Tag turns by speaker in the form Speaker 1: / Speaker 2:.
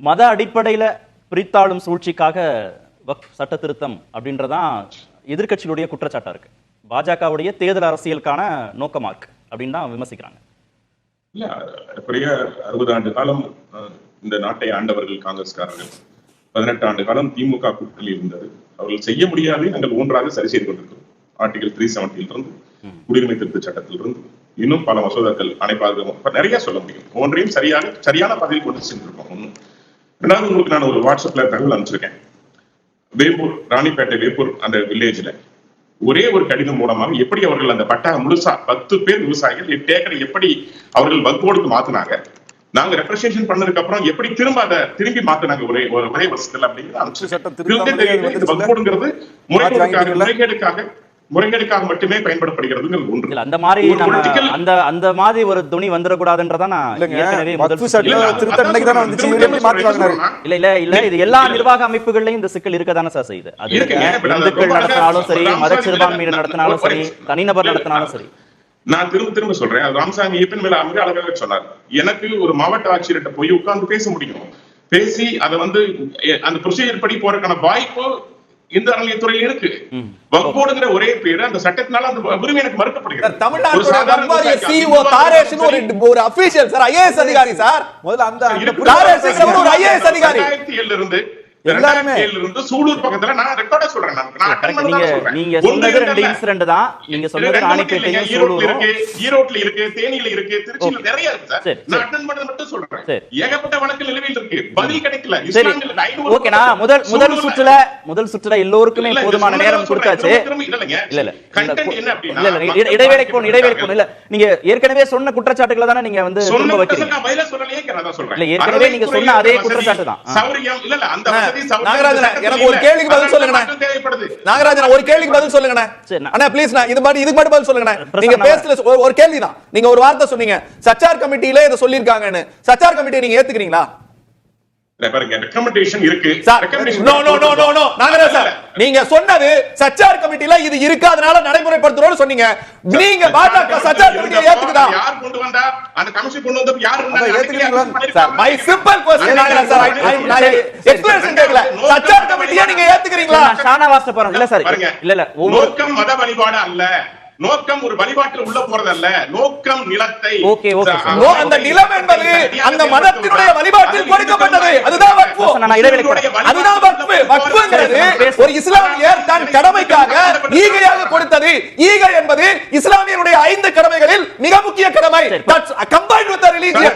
Speaker 1: மத அடிப்படையில பிரித்தாளும் சூழ்ச்சிக்காக சட்ட திருத்தம் அப்படின்றதான் எதிர்க்கட்சிகளுடைய குற்றச்சாட்டா இருக்கு. பாஜகவுடைய தேர்தல் அரசியலுக்கான நோக்கமா இருக்கு அப்படின்னு தான் விமர்சிக்கிறாங்க.
Speaker 2: இல்ல, 60 ஆண்டு காலம் இந்த நாட்டை ஆண்டவர்கள் காங்கிரஸ்காரர்கள், 18 ஆண்டு காலம் திமுக கூட்டணியில் இருந்தது. அவர்கள் செய்ய முடியாத நாங்கள் ஒன்றாக சரி செய்து கொண்டிருக்கிறோம். ஆர்டிகல் 370 இருந்து குடியுரிமை திருத்த சட்டத்திலிருந்து இன்னும் பல மசோதாக்கள் அனைப்பாக நிறைய சொல்ல முடியும். ஒன்றையும் சரியான பதவியில் கொண்டு சென்றிருக்கோம். ஒண்ணு. ரெண்டாவது, உங்களுக்கு நான் ஒரு வாட்ஸ்அப்ல தகவல் அனுப்பிச்சிருக்கேன். வேப்பூர், ராணிப்பேட்டை வேப்பூர் அந்த வில்லேஜ்ல ஒரே ஒரு கடிதம் மூலமாக எப்படி அவர்கள் அந்த பட்டா முழுசா 10 பேர் விவசாயிகள் 8 ஏக்கரை எப்படி அவர்கள் வக்போர்டுக்கு மாத்தினாங்க, நாங்க ரெப்ரசன்டேஷன் பண்ணதுக்கு அப்புறம் எப்படி திரும்பி மாத்தினாங்க ஒரே வருஷத்துல அப்படிங்கிறது வக்போர்டுங்கிறது முறைகேடுக்காக மட்டுமே பயன்படுத்தப்படுகிறது. ஒன்று
Speaker 1: அந்த மாதிரி அந்த மாதிரி ஒரு துணி வந்துடக்கூடாதுன்றதான் இல்ல இது எல்லா நிர்வாக அமைப்புகள்லயும் இந்த சிக்கல் இருக்கதானே சார் செய்யுது. அது இந்துக்கள் நடத்தினாலும் சரி, மத சிறுபான்மையினர் நடத்தினாலும் சரி, தனிநபர் நடத்தினாலும் சரி.
Speaker 2: நான் திரும்ப சொல்றேன், ராமசாமி ஏப்பன் மேல மிக அழகாக சொன்னார். எனக்கு ஒரு மாவட்ட ஆட்சியர்கிட்ட போய் உட்கார்ந்து பேச முடியும், பேசி அதை அந்த ப்ரொசீஜர் படி போறதுக்கான வாய்ப்பு இந்த அறநிலையத்துறையில் இருக்கு. வக்போர்டுங்கிற ஒரே பேரு அந்த சட்டத்தினால அந்த உரிமை எனக்கு மறுக்கப்படுகிறது.
Speaker 3: தமிழ்நாடு சிஓ தாரேஷ் ஒரு அபிஷியல் சார், ஐஏஎஸ் அதிகாரி சார், முதல்ல அந்த தாரேஷ் ஒரு ஐஏஎஸ் அதிகாரி
Speaker 2: 2007 இருந்து சூலூர் பக்கத்துல நான் ரெக்கார்டா சொல்றேன்.
Speaker 1: நீங்க சொன்னது ரெண்டு இன்சிடென்ட் தான். நீங்க சொன்னது ராணிப்பேட்டையும் சூலூரும்
Speaker 2: ஈரோட்ல இருக்கு, தேனியில இருக்கு, திருச்சியில நிறைய இருக்கு சார். நான் அட்டெண்ட் பண்ணது மட்டும் சொல்றேன். ஏகப்பட்ட வழக்கு நிலுவையில் இருக்கு, பதில் கிடைக்கல.
Speaker 1: ஓகேனா, முதல் சுற்றுல எல்லோருக்குமே போதுமான நேரம் கொடுத்தாச்சு. இடைவேளைக்கு இல்ல, நீங்க ஏற்கனவே சொன்ன குற்றச்சாட்டுகளை தானே நீங்க திரும்ப வைக்கிறீங்க. ஏற்கனவே நீங்க சொன்ன அதே குற்றச்சாட்டு தான்.
Speaker 3: நாகராஜன், எனக்கு ஒரு கேள்விக்கு பதில் சொல்லுங்க. நாகராஜன், ஒரு கேள்விக்கு பதில் சொல்லுங்க அண்ணா ப்ளீஸ். இதுக்கு மட்டும் பதில் சொல்லுங்க. நீங்க பேசல ஒரு கேள்விதான். நீங்க ஒரு வார்த்தை சொன்னீங்க, சச்சார் கமிட்டியில இத சொல்லிருக்காங்கன்னு. சச்சார் கமிட்டி நீங்க ஏத்துக்கிறீங்களா? நீங்க சொன்னது சச்சார் கமிட்டில இது இருக்கு, அதனால நடைமுறைப்படுத்துறோம்னு சொன்னீங்க. நீங்க பாஜக சச்சார் கமிட்டியை ஏத்துக்குதா?
Speaker 2: யார் கொண்டு வந்தா? அந்த கமிஷன் கொண்டு வந்தது யார்?
Speaker 3: My simple question sir, explanation கேக்கல. சச்சார் கமிட்டியை நீங்க ஏத்துக்கிறீங்களா?
Speaker 1: ஷானவாஸ் போறோம் இல்ல சார். இல்ல
Speaker 2: நோக்கம் மத வழிபாடு அல்ல, நோக்கம் ஒரு வழிபாட்டில் உள்ள போறதல்ல, நோக்கம் நிலத்தை.
Speaker 3: அந்த நிலம் என்பது அந்த மதத்தினுடைய வழிபாட்டில் கொடுக்கப்பட்டது. அதுதான் வக்ஃபு. அதுதான் வக்ஃபு. வக்ஃபுங்கிறது ஒரு இஸ்லாமியர் தன் கடமைக்காக ஈகையாக கொடுத்தது. ஈகை என்பது இஸ்லாமியருடைய 5 கடமைகளில் மிக முக்கிய கடமை. That's combined with the religion.